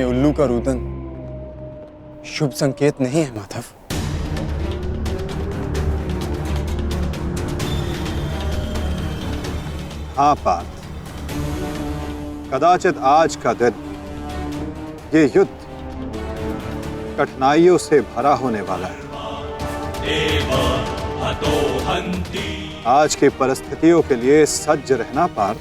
में उल्लू का रुदन शुभ संकेत नहीं है माधव। हाँ पार्थ, कदाचित आज का दिन, ये युद्ध कठिनाइयों से भरा होने वाला है। आज की परिस्थितियों के लिए सज्ज रहना पार्थ।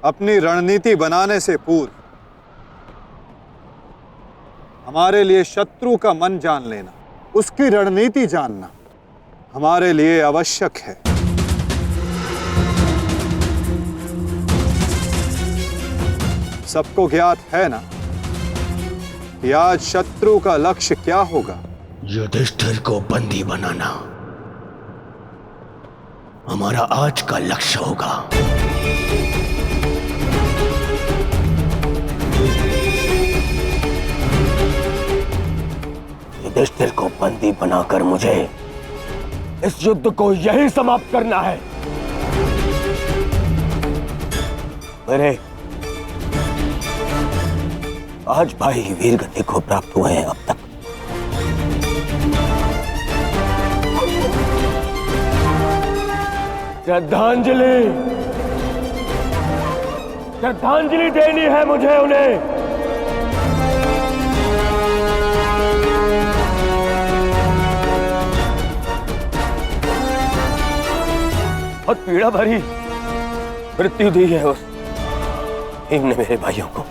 अपनी रणनीति बनाने से पूर्व हमारे लिए शत्रु का मन जान लेना, उसकी रणनीति जानना हमारे लिए आवश्यक है। सबको ज्ञात है ना कि आज शत्रु का लक्ष्य क्या होगा? युधिष्ठिर को बंदी बनाना हमारा आज का लक्ष्य होगा। युधिष्ठिर को बंदी बनाकर मुझे इस युद्ध को यही समाप्त करना है। मेरे आज भाई वीर गति को प्राप्त हुए हैं अब तक। श्रद्धांजलि श्रद्धांजलि देनी है मुझे उन्हें। बहुत पीड़ा भरी मृत्यु दी है उस भीम ने मेरे भाइयों को।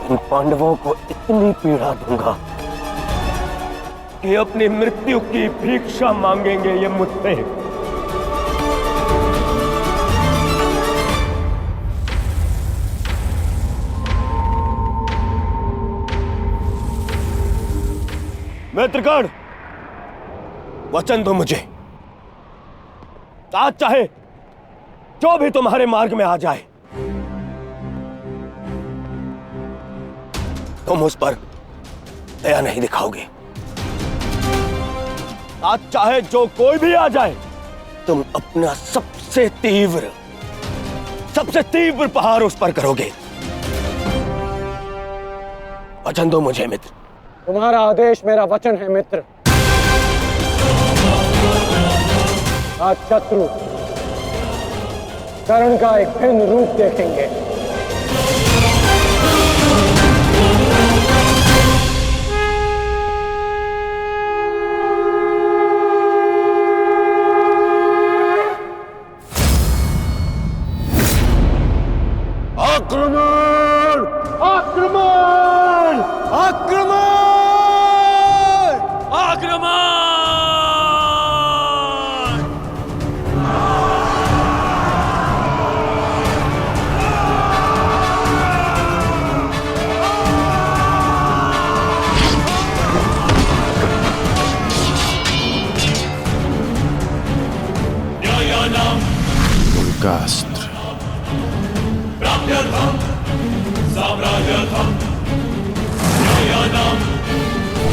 इन पांडवों को इतनी पीड़ा दूंगा कि अपनी मृत्यु की भिक्षा मांगेंगे ये मुझसे। मित्रगण, वचन दो मुझे, आज चाहे जो भी तुम्हारे मार्ग में आ जाए तुम उस पर दया नहीं दिखाओगे। आज चाहे जो कोई भी आ जाए तुम अपना सबसे तीव्र प्रहार उस पर करोगे। वचन दो मुझे मित्र। तुम्हारा आदेश मेरा वचन है मित्र। आज शत्रु कर्ण का एक भिन्न रूप देखेंगे। आक्रमण! आक्रमण! आक्रमण! आक्रमण! उल्कास्त्र साम्राज्यर्थं न्यायानां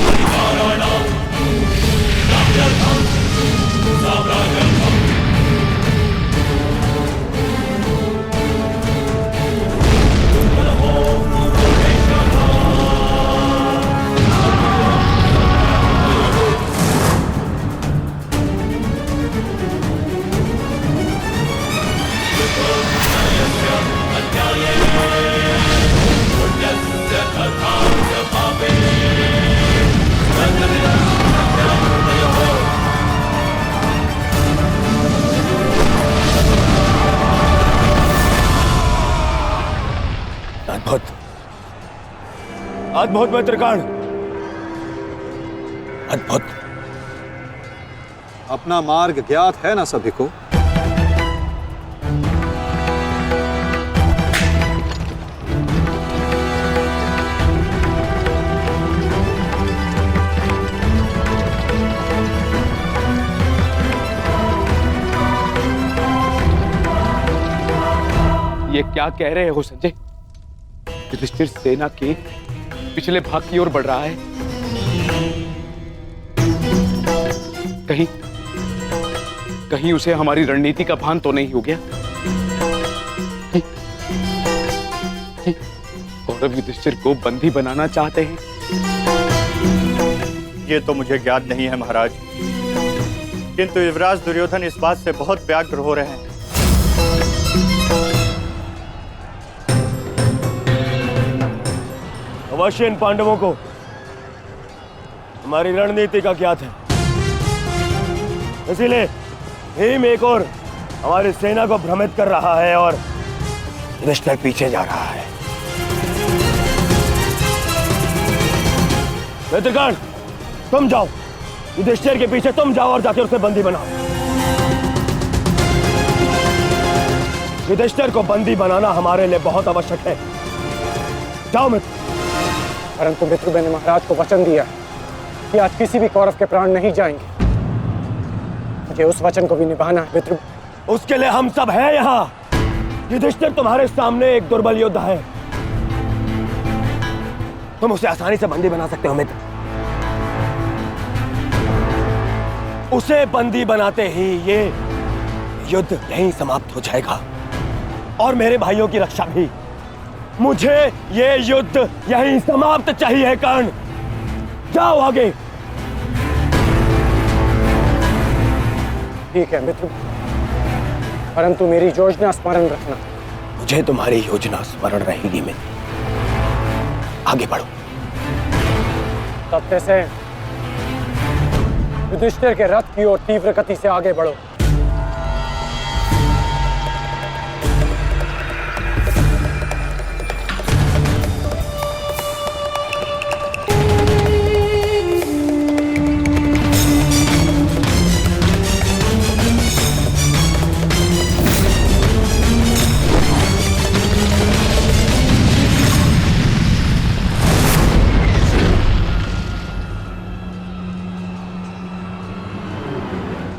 अधिकाराणां प्राप्त्यर्थं साम्राज्यर्थं अद्भुत अद्भुत मित्रगण, अद्भुत। अपना मार्ग ज्ञात है ना सभी को? ये क्या कह रहे हो संजय? युधिष्ठिर सेना के पिछले भाग की ओर बढ़ रहा है। कहीं उसे हमारी रणनीति का भान तो नहीं हो गया? कौरव युधिष्ठिर को बंदी बनाना चाहते हैं? ये तो मुझे ज्ञात नहीं है महाराज, किंतु युवराज दुर्योधन इस बात से बहुत व्यग्र हो रहे हैं। अवश्य इन पांडवों को हमारी रणनीति का ज्ञात है, इसीलिए भीम एक और हमारी सेना को भ्रमित कर रहा है और युधिष्ठिर पीछे जा रहा है। मित्रगण, तुम जाओ, युधिष्ठिर के पीछे तुम जाओ और जाकर उसे बंदी बनाओ। युधिष्ठिर को बंदी बनाना हमारे लिए बहुत आवश्यक है। जाओ मित्र। परंतु मित्र, मैंने महाराज को वचन दिया कि आज किसी भी कौरव के प्राण नहीं जाएंगे। मुझे उस वचन को भी निभाना है मित्र। उसके लिए हम सब हैं यहाँ। युधिष्ठिर तुम्हारे सामने एक दुर्बल योद्धा है, तुम उसे आसानी से बंदी बना सकते हो मित्र। उसे बंदी बनाते ही ये युद्ध यहीं समाप्त हो जाएगा और मेरे भाइयों की रक्षा भी। मुझे ये युद्ध यहीं समाप्त चाहिए। कर्ण, जाओ आगे। ठीक है मित्र, परंतु मेरी योजना स्मरण रखना। मुझे तुम्हारी योजना स्मरण रहेगी मित्र। आगे बढ़ो। तब से युधिष्ठिर के रथ की ओर तीव्र गति से आगे बढ़ो।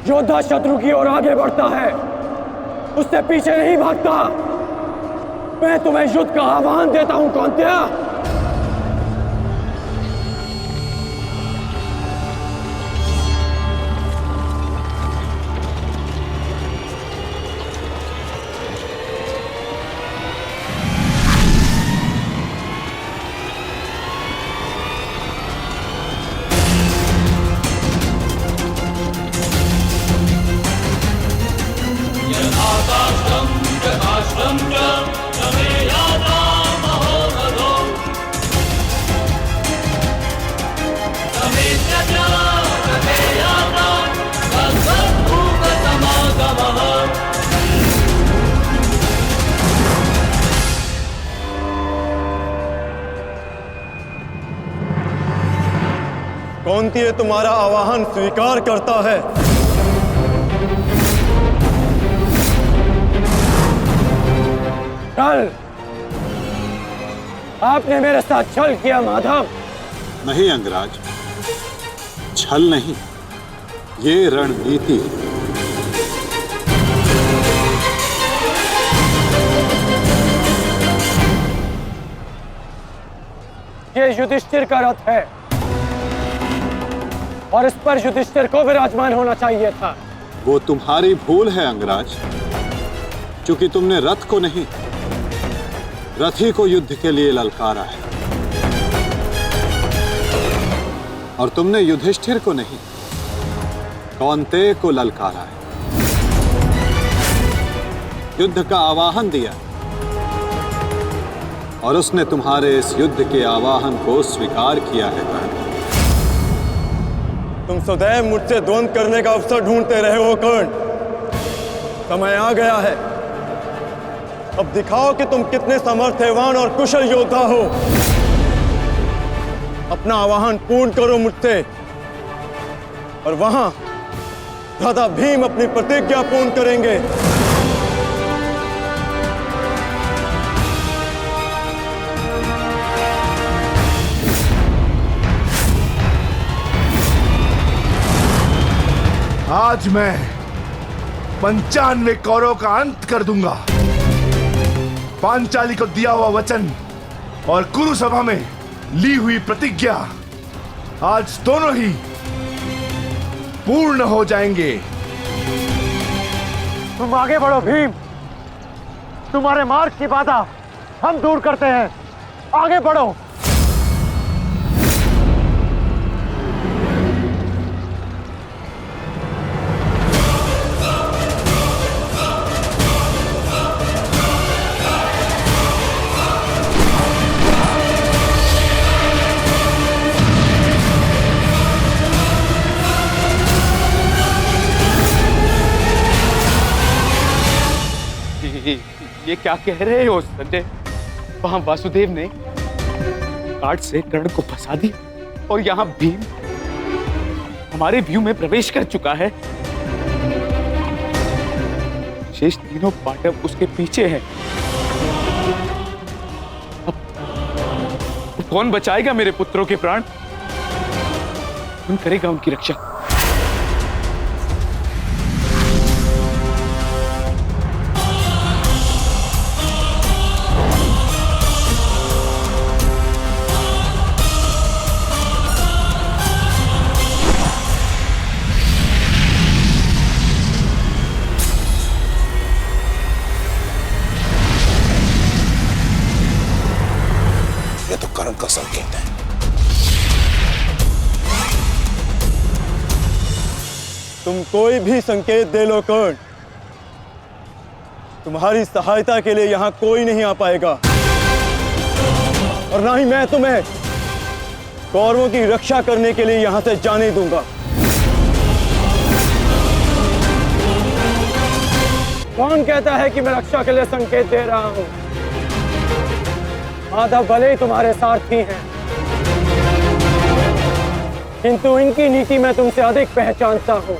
योद्धा शत्रु की ओर आगे बढ़ता है, उससे पीछे नहीं भागता। मैं तुम्हें युद्ध का आह्वान देता हूं कौन्तेय। कौन्तेय तुम्हारा आवाहन स्वीकार करता है। कल आपने मेरे साथ छल किया माधव। नहीं अंगराज, छल नहीं, ये रणनीति है। ये युधिष्ठिर का रथ है और इस पर युधिष्ठिर को विराजमान होना चाहिए था। वो तुम्हारी भूल है अंगराज, क्योंकि तुमने रथ को नहीं, रथी को युद्ध के लिए ललकारा है। और तुमने युधिष्ठिर को नहीं, कौन्तेय को ललकारा है, युद्ध का आवाहन दिया और उसने तुम्हारे इस युद्ध के आवाहन को स्वीकार किया है। कर्ण, तुम सदैव मुझसे द्वंद्व करने का अवसर ढूंढते रहे हो कर्ण। समय आ गया है, अब दिखाओ कि तुम कितने समर्थवान और कुशल योद्धा हो। अपना आवाहन पूर्ण करो मुझसे और वहां दादा भीम अपनी प्रतिज्ञा पूर्ण करेंगे। आज मैं 95 कौरवों का अंत कर दूंगा। पांचाली को दिया हुआ वचन और कुरु सभा में ली हुई प्रतिज्ञा आज दोनों ही पूर्ण हो जाएंगे। तुम आगे बढ़ो भीम, तुम्हारे मार्ग की बाधा हम दूर करते हैं, आगे बढ़ो। ये क्या कह रहे हो संजय? वहां वासुदेव ने काट से कर्ण को फंसा दिया और यहाँ भीम हमारे व्यू में प्रवेश कर चुका है। शेष तीनों पांडव उसके पीछे हैं। अब कौन बचाएगा मेरे पुत्रों के प्राण? कौन करेगा उनकी रक्षा? कर्ण का संकेत है। तुम कोई भी संकेत दे लो कर्ण, तुम्हारी सहायता के लिए यहां कोई नहीं आ पाएगा और ना ही मैं तुम्हें कौरवों की रक्षा करने के लिए यहां से जाने दूंगा। कौन कहता है कि मैं रक्षा के लिए संकेत दे रहा हूं? माधव भले ही तुम्हारे सारथी हैं, किंतु इनकी नीति मैं तुमसे अधिक पहचानता हूं।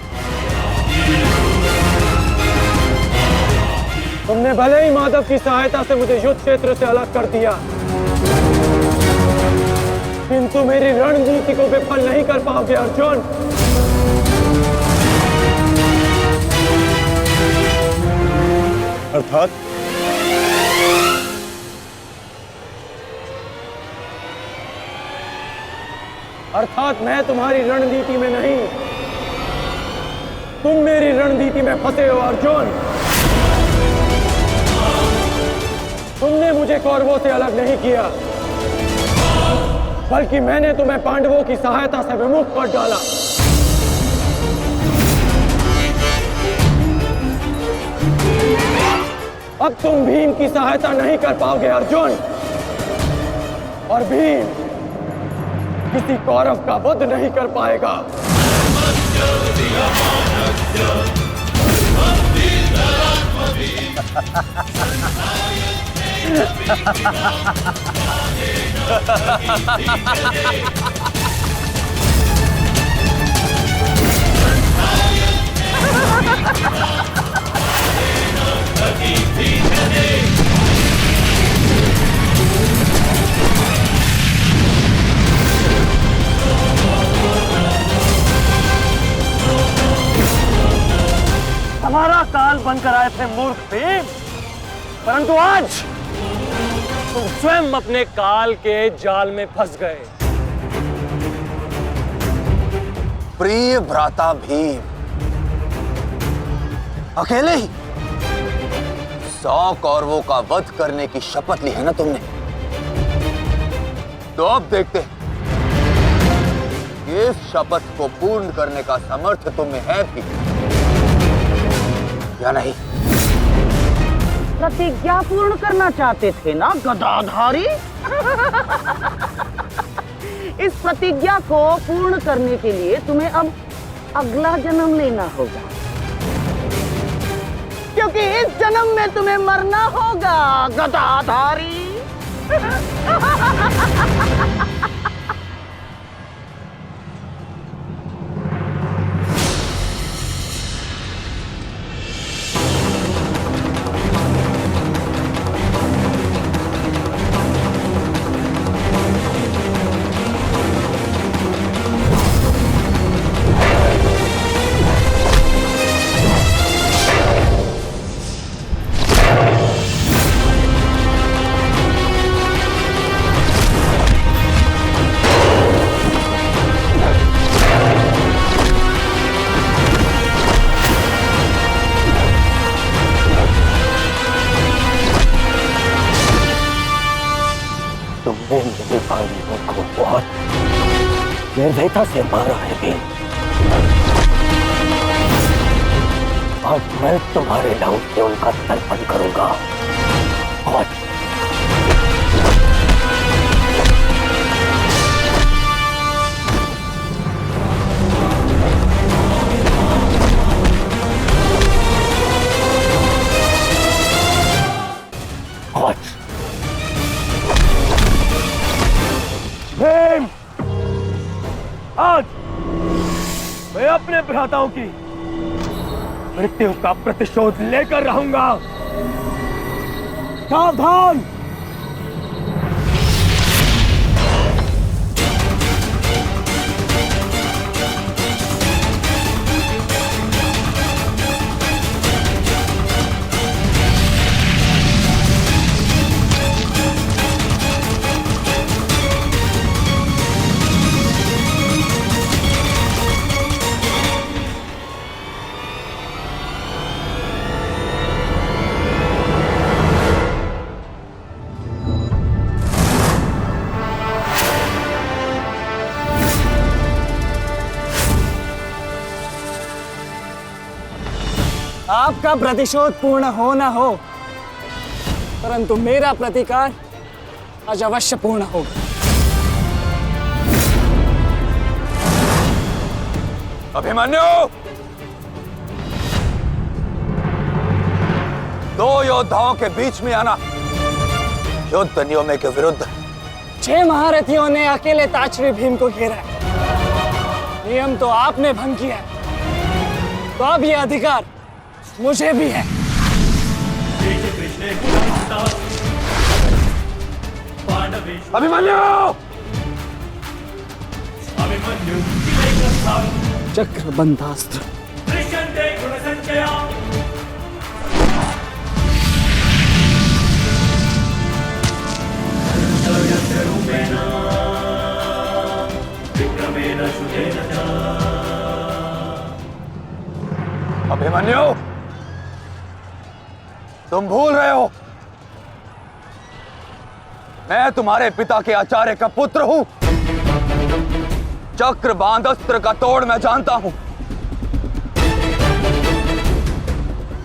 तुमने भले ही माधव की सहायता से मुझे युद्ध क्षेत्र से अलग कर दिया, किंतु मेरी रणनीति को विफल नहीं कर पाओगे अर्जुन। अर्थात मैं तुम्हारी रणनीति में नहीं, तुम मेरी रणनीति में फंसे हो अर्जुन। तुमने मुझे कौरवों से अलग नहीं किया, बल्कि मैंने तुम्हें पांडवों की सहायता से विमुख कर डाला। अब तुम भीम की सहायता नहीं कर पाओगे अर्जुन, और भीम किसी कौरव का वध नहीं कर पाएगा। हमारा काल बनकर आए थे मूर्ख भीम, परंतु आज तुम स्वयं अपने काल के जाल में फंस गए। प्रिय भ्राता भीम, अकेले ही 100 कौरवों का वध करने की शपथ ली है ना तुमने? तो अब देखते हैं कि इस शपथ को पूर्ण करने का सामर्थ्य तुम में है भी या नहीं। प्रतिज्ञा पूर्ण करना चाहते थे ना गदाधारी? इस प्रतिज्ञा को पूर्ण करने के लिए तुम्हें अब अगला जन्म लेना होगा, क्योंकि इस जन्म में तुम्हें मरना होगा गदाधारी। निर्दयता से मारा है भीम। आज मैं तुम्हारे नाम से उनका तर्पण करूंगा। और भीम, आज मैं अपने भ्राताओं की मृत्यु का प्रतिशोध लेकर रहूंगा। सावधान! आपका प्रतिशोध पूर्ण हो ना हो, परंतु मेरा प्रतिकार आज अवश्य पूर्ण होगा। अभिमन्यु, दो योद्धाओं के बीच में आना युद्ध नियमों के विरुद्ध। 6 महारथियों ने अकेले ताचरी भीम को घेरा है। नियम तो आपने भंग किया है, तो अब यह अधिकार मुझे भी है। अभिमन्यु! चक्रबंधास्त्र। अभिमन्यु, तुम भूल रहे हो, मैं तुम्हारे पिता के आचार्य का पुत्र हूं। चक्रबांध अस्त्र का तोड़ मैं जानता हूं।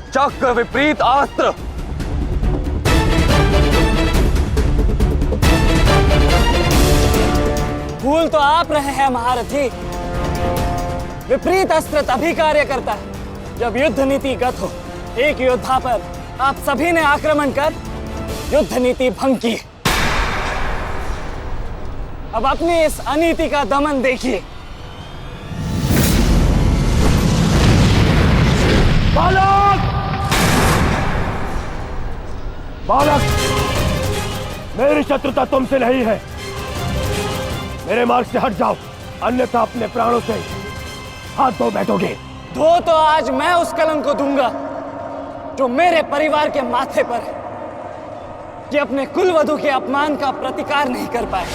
चक्र विपरीत अस्त्र भूल तो आप रहे हैं महारथी। विपरीत अस्त्र तभी कार्य करता है जब युद्ध नीति गत हो। एक योद्धा पर आप सभी ने आक्रमण कर युद्ध नीति भंग की। अब अपनी इस अनीति का दमन देखिए। बालक! बालक! मेरी शत्रुता तुमसे नहीं है। मेरे मार्ग से हट जाओ, अन्यथा अपने प्राणों से हाथ धो बैठोगे। धो तो आज मैं उस कलंक को दूंगा जो मेरे परिवार के माथे पर है, कि अपने कुलवधू के अपमान का प्रतिकार नहीं कर पाए।